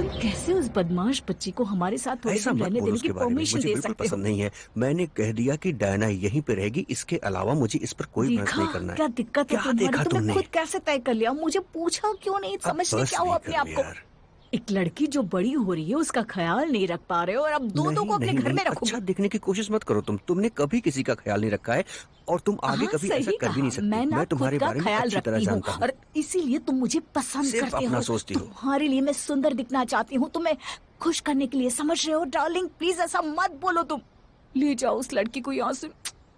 कैसे उस बदमाश बच्ची को हमारे साथ थोड़े दिन रहने देने की परमिशन दे सकते हो? पसंद नहीं है। मैंने कह दिया कि डायना यहीं पे रहेगी, इसके अलावा मुझे इस पर कोई बहस देखा नहीं करना है। क्या दिक्कत है क्या तुम्हारी? देखा तुमने तुमने? खुद कैसे तय कर लिया? मुझे पूछा क्यों नहीं? अब समझ नहीं बस क्या हुआ नहीं अपने करो आप को? यार। एक लड़की जो बड़ी हो रही है उसका ख्याल नहीं रख पा रहे हो और अब दो नहीं को अपने नहीं घर नहीं, में रखोगे। अच्छा दिखने की कोशिश मत करो तुमने कभी किसी का ख्याल नहीं रखा है और तुम आगे हाँ कभी ऐसा सही कर भी कहा, नहीं सकती। मैं ना मैं खुद तुम्हारे का बारे में ख्याल अच्छी तरह रखती हूँ जानता हूँ। और इसीलिए तुम मुझे पसंद सिर्फ करते अपना हो। सोचती हो। तुम्हारे लिए मैं सुंदर दिखना चाहती हूँ, तुम्हें खुश करने के लिए, समझ रहे हो डार्लिंग? प्लीज ऐसा मत बोलो तुम। ले जाओ उस लड़की को यहाँ से,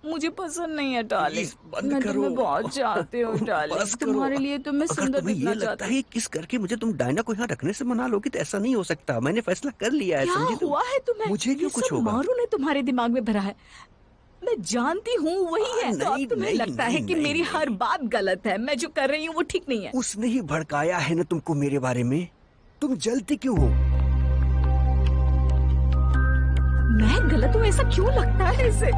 मुझे पसंद नहीं है डार्लिंग। प्लीज बंद मैं करो। तुम्हें बहुत चाहती हूँ डार्लिंग, बस करो। तुम्हारे लिए तो मैं अगर सुंदर तुम्हें ये दिखना लगता चाहती है हूँ। कि किस करके मुझे तुम डायना को यहाँ रखने से मना लोगी तो ऐसा नहीं हो सकता। मैंने फैसला कर लिया है, क्या समझी तुम? हुआ है तुम्हें? मुझे क्यों ये कुछ सब होगा? मारू ने तुम्हारे दिमाग में भरा है, मैं जानती हूँ वही है। तो अब नहीं तुम्हें नहीं लगता नहीं है कि नहीं मेरी हर नहीं। बात गलत है, मैं जो कर रही हूँ वो ठीक नहीं है। उसने ही भड़काया है ना तुमको मेरे बारे में। तुम जलती क्यों हो? मैं गलत हूँ ऐसा क्यों लगता है इसे?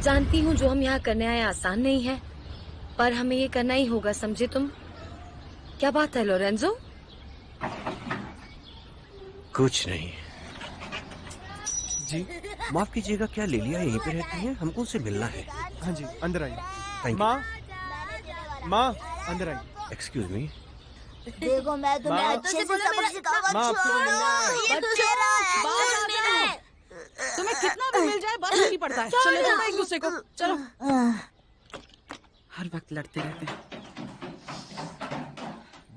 जानती हूँ जो हम यहाँ करने आए आसान नहीं है, पर हमें ये करना ही होगा, समझे तुम? क्या बात है लोरेंजो? कुछ नहीं। जी माफ कीजिएगा, क्या लिलिया यहीं पे रहती है? हमको उससे मिलना है। हाँ जी, अंदर आइए। Thank you. माँ अंदर आइए। Excuse me. देखो मैं तुम्हें माँ। अच्छे से सबक सिखाऊंगा। माँ, आपको छोड़ो, मिलना है। ये बच्चों, मेरा है, बाहर आ मेरा जाओ। है। तुम्हें कितना भी मिल जाए बस नहीं पड़ता है। चले जाओ एक दूसरे को, चलो। हर वक्त लड़ते रहते हैं।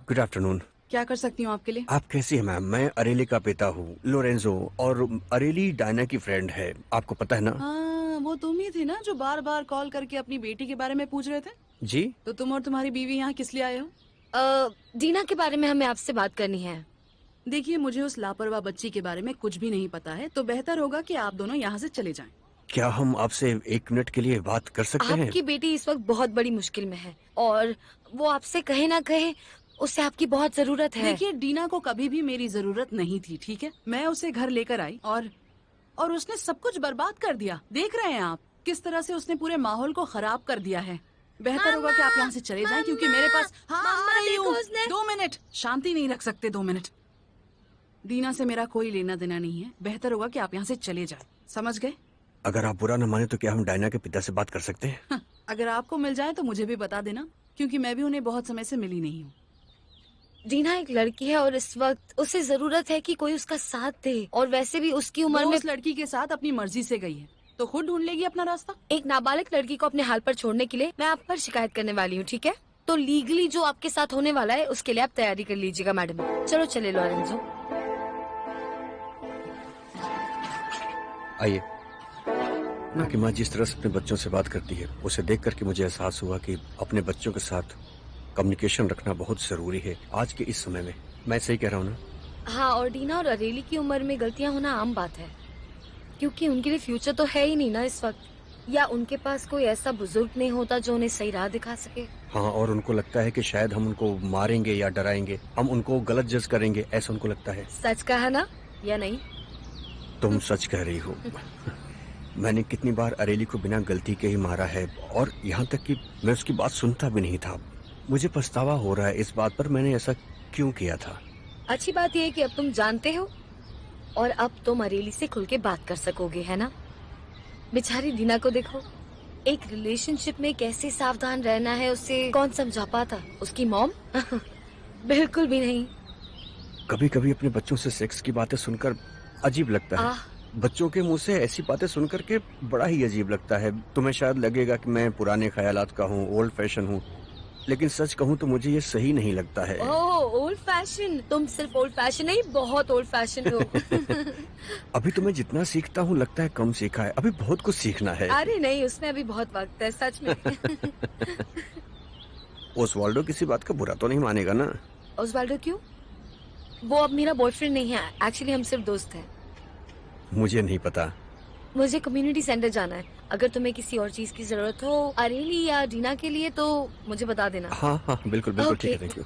Good afternoon. क्या कर सकती हूँ आपके लिए? आप कैसी हैं मैम? मैं अरेली का पिता हूँ, लोरेंजो, और अरेली डायना की फ्रेंड है, आपको पता है ना? हाँ, वो तुम ही थे ना जो बार बार कॉल करके अपनी बेटी के बारे में पूछ रहे थे? जी। तो तुम और तुम्हारी बीवी यहाँ किस लिए आए हो? दीना के बारे में हमें आपसे बात करनी है। देखिए, मुझे उस लापरवाह बच्ची के बारे में कुछ भी नहीं पता है, तो बेहतर होगा कि आप दोनों यहाँ से चले जाएं। क्या हम आपसे 1 मिनट के लिए बात कर सकते हैं? आपकी बेटी इस वक्त बहुत बड़ी मुश्किल में है और वो आपसे कहे ना कहे उसे आपकी बहुत जरूरत है। देखिए, डीना को कभी भी मेरी जरूरत नहीं थी, ठीक है? मैं उसे घर लेकर आई और उसने सब कुछ बर्बाद कर दिया। देख रहे हैं आप किस तरह से उसने पूरे माहौल को खराब कर दिया है। बेहतर होगा कि आप यहाँ से चले जाएं, क्योंकि मेरे पास आ रही हूँ। 2 मिनट शांति नहीं रख सकते? 2 मिनट। दीना से मेरा कोई लेना देना नहीं है, बेहतर होगा कि आप यहाँ से चले जाएं, समझ गए? अगर आप बुरा न माने तो क्या हम डायना के पिता से बात कर सकते हैं? अगर आपको मिल जाए तो मुझे भी बता देना, क्योंकि मैं भी उन्हें बहुत समय से मिली नहीं हूँ। दीना एक लड़की है और इस वक्त उसे जरूरत है कि कोई उसका साथ दे, और वैसे भी उसकी उम्र वो में उस लड़की के साथ अपनी मर्जी से गई है, तो खुद ढूंढ लेगी अपना रास्ता। एक नाबालिग लड़की को अपने हाल पर छोड़ने के लिए मैं आप पर शिकायत करने वाली हूँ, ठीक है? तो लीगली जो आपके साथ होने वाला है उसके लिए आप तैयारी कर लीजिएगा मैडम। चलो चले लोरेंजो। आइए। ना कि माँ जिस तरह से अपने बच्चों से बात करती है, उसे देख करके मुझे एहसास हुआ कि अपने बच्चों के साथ कम्युनिकेशन रखना बहुत जरूरी है आज के इस समय में। मैं सही कह रहा हूँ ना? हाँ, और डीना और अरेली की उम्र में गलतियाँ होना आम बात है, क्योंकि उनके लिए फ्यूचर तो है ही नहीं ना इस वक्त, या उनके पास कोई ऐसा बुजुर्ग नहीं होता जो उन्हें सही राह दिखा सके। हाँ, और उनको लगता है कि शायद हम उनको मारेंगे या डराएंगे, हम उनको गलत जज करेंगे, ऐसा उनको लगता है। सच कहा ना या नहीं? तुम सच कह रही हो। मैंने कितनी बार अरेली को बिना गलती के ही मारा है, और यहाँ तक कि मैं उसकी बात सुनता भी नहीं था। मुझे पछतावा हो रहा है इस बात पर, मैंने ऐसा क्यों किया था। अच्छी बात यह है कि अब तुम जानते हो और अब तुम अरेली से खुल के बात कर सकोगे, है ना? बेचारी दीना को देखो, एक रिलेशनशिप में कैसे सावधान रहना है उसे कौन समझा पाता? उसकी मॉम? बिल्कुल भी नहीं। कभी कभी अपने बच्चों से सेक्स की बातें सुनकर अजीब लगता है। बच्चों के मुंह से ऐसी बातें सुनकर के बड़ा ही अजीब लगता है। तुम्हें शायद लगेगा कि मैं पुराने ख्यालात का हूँ, ओल्ड फैशन हूँ, लेकिन सच कहूँ तो मुझे ये सही नहीं लगता है। ओह, ओल्ड फैशन? तुम सिर्फ ओल्ड फैशन नहीं, बहुत ओल्ड फैशन हो। अभी तो मैं जितना सीखता हूँ लगता है कम सीखा है, अभी बहुत कुछ सीखना है। अरे नहीं, उसमें अभी बहुत वक्त है, सच में। ओस्वाल्डो किसी बात का बुरा तो नहीं मानेगा ना? ओस्वाल्डो क्यों? वो अब मेरा बॉयफ्रेंड नहीं है, एक्चुअली हम सिर्फ दोस्त हैं। मुझे नहीं पता। मुझे कम्युनिटी सेंटर जाना है। अगर तुम्हें किसी और चीज की जरूरत हो अरेली या डीना के लिए तो मुझे बता देना। हाँ हाँ बिल्कुल बिल्कुल, ठीक है, थैंक यू।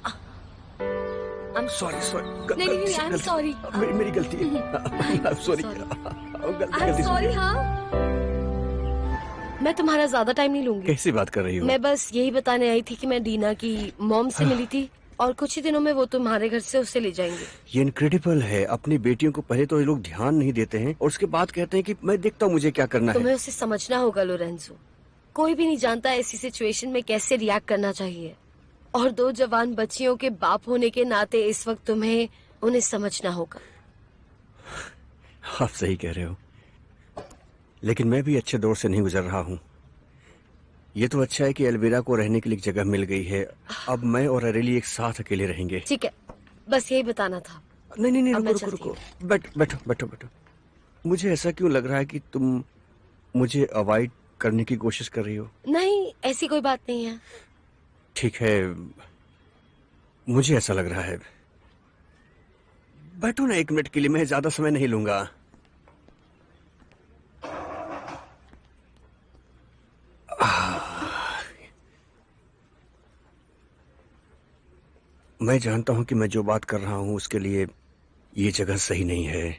सॉरी सॉरी नहीं, आई एम सॉरी। मेरी गलती है। Sorry sorry. हाँ, मैं तुम्हारा ज्यादा टाइम नहीं लूंगी। कैसी बात कर रही हो? मैं बस यही बताने आई थी कि मैं डीना की मॉम से मिली थी और कुछ ही दिनों में वो तुम्हारे घर से उसे ले जाएंगे। ये इनक्रेडिबल है। अपनी बेटियों को पहले तो ये लोग ध्यान नहीं देते हैं और उसके बाद कहते हैं कि मैं देखता हूँ मुझे क्या करना तुम्हें है। उसे समझना होगा लोरेंजो। कोई भी नहीं जानता ऐसी सिचुएशन में कैसे रिएक्ट करना चाहिए, और 2 जवान बच्चियों के बाप होने के नाते इस वक्त तुम्हें उन्हें समझना होगा। आप सही कह रहे हो, लेकिन मैं भी अच्छे दौर से नहीं गुजर रहा हूँ। ये तो अच्छा है कि एल्विरा को रहने के लिए एक जगह मिल गई है। अब मैं और अरेली एक साथ अकेले रहेंगे। ठीक है, बस यही बताना था। नहीं नहीं नहीं, अब मैं रुको रुको चलती रुको, बैठो बैठो बैठो। मुझे ऐसा क्यों लग रहा है कि तुम मुझे अवॉइड करने की कोशिश कर रही हो? नहीं, ऐसी कोई बात नहीं है। ठीक है, मुझे ऐसा लग रहा है। बैठो ना 1 मिनट के लिए, मैं ज्यादा समय नहीं लूंगा। मैं जानता हूं कि मैं जो बात कर रहा हूं उसके लिए ये जगह सही नहीं है,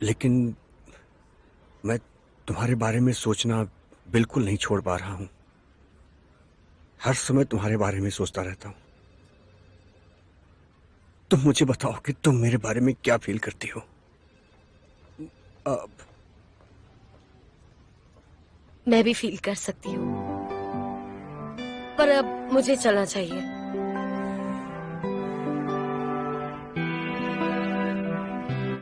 लेकिन मैं तुम्हारे बारे में सोचना बिल्कुल नहीं छोड़ पा रहा हूं। हर समय तुम्हारे बारे में सोचता रहता हूं। तुम मुझे बताओ कि तुम मेरे बारे में क्या फील करती हो? अब मैं भी फील कर सकती हूँ, पर अब मुझे चलना चाहिए।